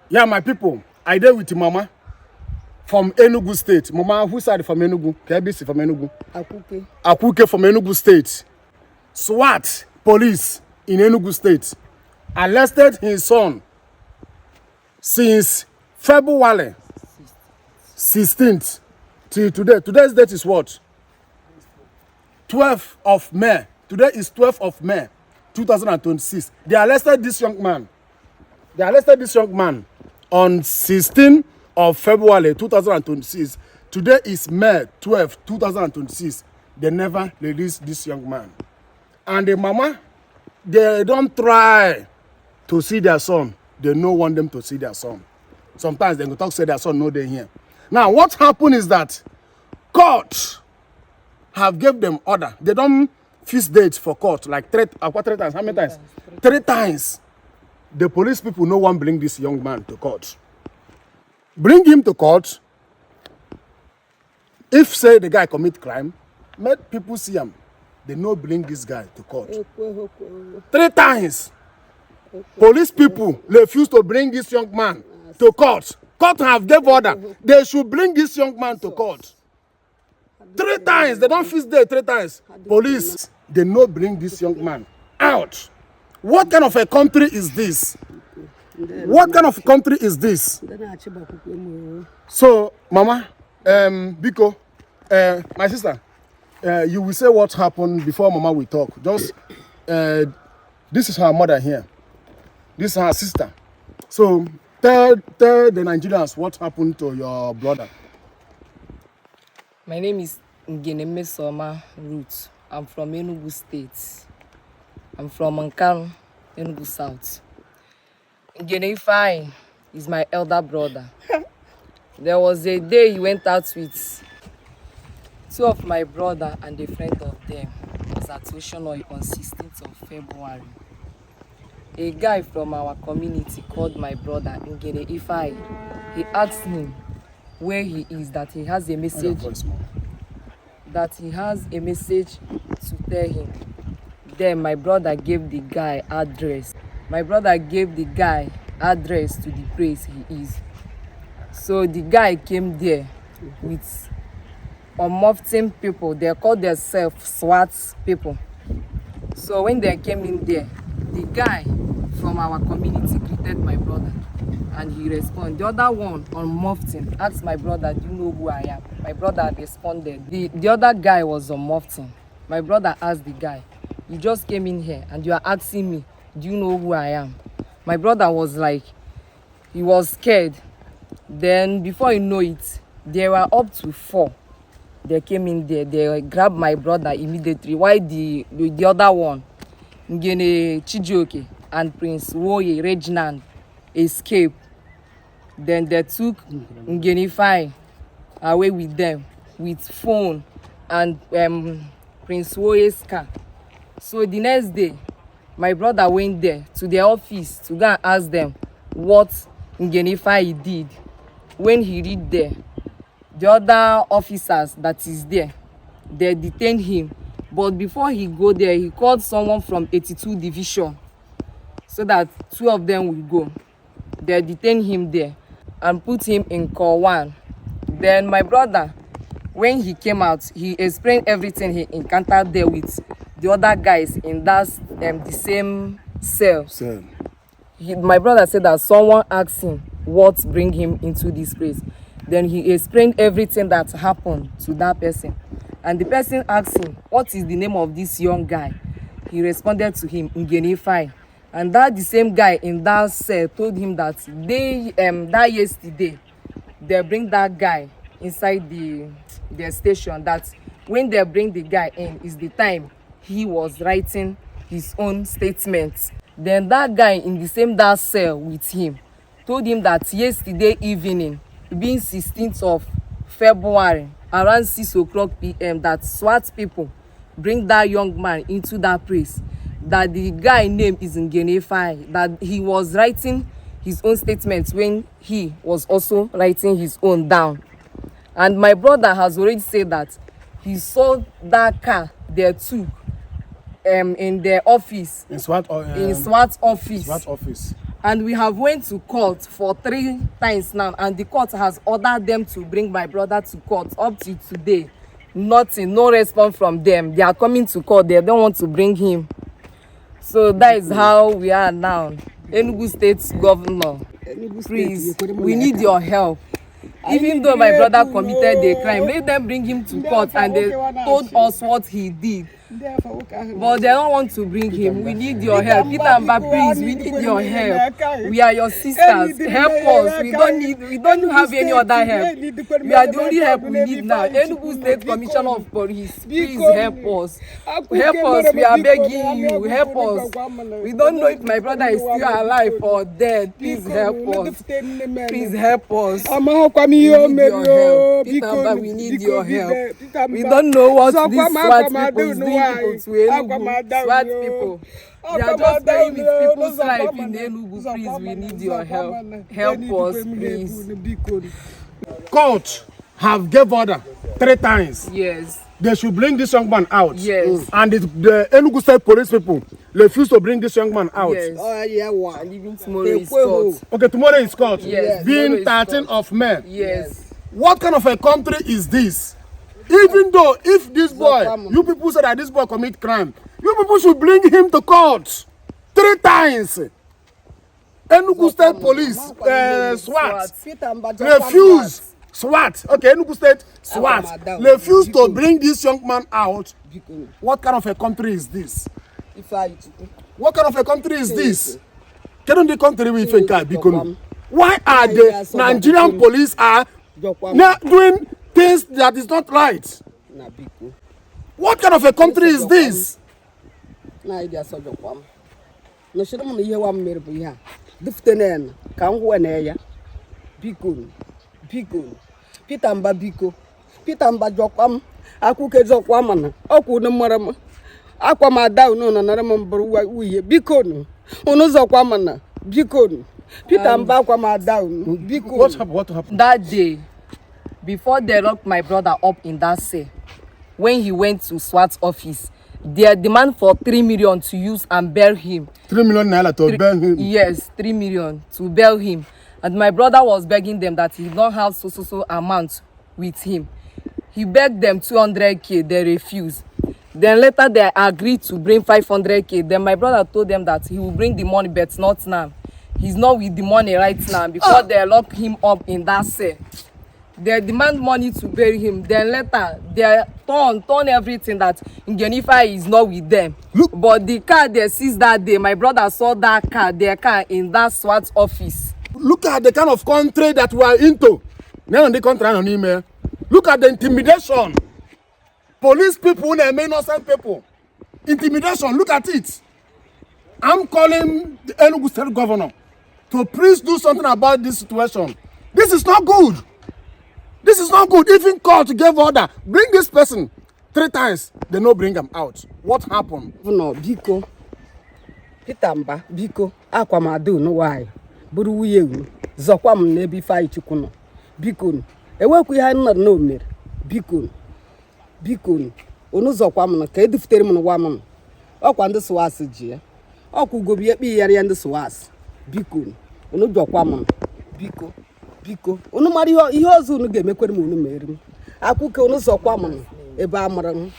Yeah, my people, I there with Mama from Enugu State. Mama, who side from Enugu? KBC from Enugu. Akuke from Enugu State. SWAT police in Enugu State arrested his son since February 16th till today. Today's date is what? 12th of May. Today is 12th of May 2026. They arrested this young man. On 16th of February 2026. Today is May 12th, 2026. They never released this young man. And the mama, they don't try to see their son. They don't want them to see their son. Sometimes they go talk say their son no they here. Now what happened is that court have gave them order. They don't fix dates for court like three times. How many times? Three times. The police people no one bring this young man to court. Bring him to court. If say the guy commit crime, let people see him. They no bring this guy to court. Three times. Police people refuse to bring this young man to court. Court have gave order. They should bring this young man to court. Three times. They don't fix there 3 times. Police, they no bring this young man out. What kind of a country is this? What kind of country is this? So, Mama, Biko, my sister, you will say what happened before Mama will talk. Just, this is her mother here. This is her sister. So, tell the Nigerians what happened to your brother. My name is Ngeneme Soma Ruth. I'm from Enugu State. I'm from Ankara, Enugu South. Ngenefai is my elder brother. There was a day he went out with 2 of my brother and a friend of them. It was at Oceanoy on 16th of February. A guy from our community called my brother Ngene Ifai. He asked him where he is, that he has a message to tell him. Then my brother gave the guy address. My brother gave the guy address to the place he is. So the guy came there with unmuffed people. They called themselves SWAT people. So when they came in there, the guy from our community greeted my brother and he responded. The other one unmuffed asked my brother, do you know who I am? My brother responded. The other guy was unmuffed. My brother asked the guy, you just came in here and you are asking me, do you know who I am? My brother was like, he was scared. Then before you know it, there were up to 4. They came in there, they grabbed my brother immediately. Why the other one, Ngene Chijioke and Prince Woye Reginald, escaped. Then they took Ngene Fai away with them, with phone and Prince Woye's car. So the next day, my brother went there to their office to go and ask them what Ngene Fai did. When he reached there, the other officers that is there, they detained him. But before he go there, he called someone from 82 Division so that 2 of them will go. They detained him there and put him in Core 1. Then my brother, when he came out, he explained everything he encountered there with the other guys in that the same cell. My brother said that someone asked him what bring him into this place. Then he explained everything that happened to that person. And the person asked him, what is the name of this young guy? He responded to him, Ngenefai. And that the same guy in that cell told him that that yesterday, they bring that guy inside their station, that when they bring the guy in is the time he was writing his own statements. Then that guy in the same that cell with him told him that yesterday evening, being 16th of February, around 6 o'clock p.m., that SWAT people bring that young man into that place. That the guy name is Ngenefai. That he was writing his own statements when he was also writing his own down. And my brother has already said that he saw that car there too in their office. In SWAT office. SWAT office. And we have went to court for 3 times now, and the court has ordered them to bring my brother to court. Up to today, nothing, no response from them. They are coming to court, they don't want to bring him. So that is how we are now. Enugu State Governor, please, we need your help. Even though my brother committed a crime, let them bring him to court, and they told us what he did. But they don't want to bring him. We need your help. Peter Amba, please, we need your help. We are your sisters. Help us. We don't have any other help. We are the only help we need now. Enugu State Commissioner of Police, please help us. Help us. We are begging you. Help us. We don't know if my brother is still alive or dead. Please help us. Please help us. We need your help. Peter Amba, we need your help. We don't know what these SWAT people is doing. People to Enugu, SWAT people. They are just playing with people's life in Enugu. Please, we need your help. Help us, please. Court have gave order 3 times. Yes. They should bring this young man out. Yes. And the Enugu State police people refuse to bring this young man out. Yes. And even tomorrow is court. Okay, tomorrow is court. Yes. Being 13th of May. Yes. What kind of a country is this? Even though if this boy, you people say that this boy commit crime, you people should bring him to court 3 times. Enugu State Police, SWAT, refuse. SWAT, okay, Enugu State SWAT, refuse to bring this young man out. What kind of a country is this? What kind of a country is this? Can the country we think? Why are the Nigerian police are doing things that is not right? What kind of a country is this? Peter Amba biko. Peter Amba jokwam. Akuke jokwamana. Oku no marama. Akwa ma down no na rama mburu uye biko no. Ono jokwamana biko no. Peter Amba akwa ma down biko. What happened? That day, before they locked my brother up in that cell, when he went to SWAT office, they demand for 3 million to use and bail him. 3 million naira to bail him? Yes, 3 million to bail him. And my brother was begging them that he don't have so amount with him. He begged them 200k, they refused. Then later they agreed to bring 500k. Then my brother told them that he will bring the money, but not now. He's not with the money right now because they lock him up in that cell. They demand money to bury him. Then later they turn everything that Ngenifa is not with them. Look. But the car they seized that day, my brother saw that car, their car in that SWAT office. Look at the kind of country that we are into. Now on the country on email. Look at the intimidation. Police people, they may innocent people. Intimidation, look at it. I'm calling the Enugu State Governor to please do something about this situation. This is not good. This is not good. Even court gave order. Bring this person 3 times. They no bring him out. What happened? No, biko. Peter Amba biko. Akwa ma do no why. Buru wuye zokwam na ebi fa chukuno biko ewekwu ihe nna no mere biko onu zokwam na ka edufutere m nwa m okwa ndị SWAT ji ya okwu gobi ekpe yare ndị SWAT biko onu jokwam biko onu mari ihe ozu unu ga-emekwere m unu mere m akwuke onu zokwam ebe amara m